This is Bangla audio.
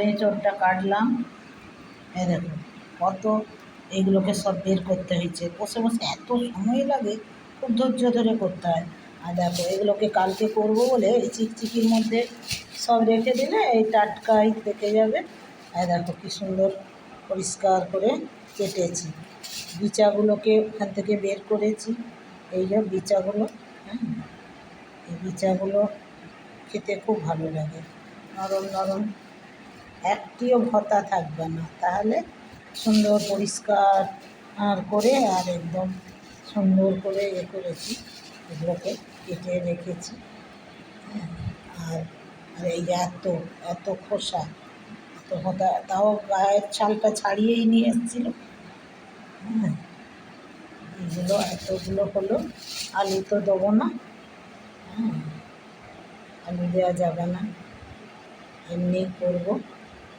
এঁচোড়টা কাটলাম। এই দেখো কত এগুলোকে সব বের করতে হয়েছে, বসে বসে এত সময় লাগে, খুব ধৈর্য ধরে করতে হয়। আর দেখো এগুলোকে কালকে করবো বলে এই চিকচিকির মধ্যে সব রেখে দিলে এই টাটকাই থেকে যাবে। আর দেখো কী সুন্দর পরিষ্কার করে কেটেছি, বিচাগুলোকে ওখান থেকে বের করেছি। এই যে বিচাগুলো, হ্যাঁ, এই বিচাগুলো খেতে খুব ভালো লাগে, নরম নরম, একটিও ভতা থাকবে না। তাহলে সুন্দর পরিষ্কার করে আর একদম সুন্দর করে করেছি, এগুলোকে কেটে রেখেছি। আর আর এই যে এত এত খোসা, এত ভতা, তাও গায়ের ছালটা ছাড়িয়েই নিয়ে এসেছিলো। হ্যাঁ, এইগুলো এতগুলো হলো, আলু তো দেবো না, হ্যাঁ, আলু দেওয়া যাবে না, এমনি করবো।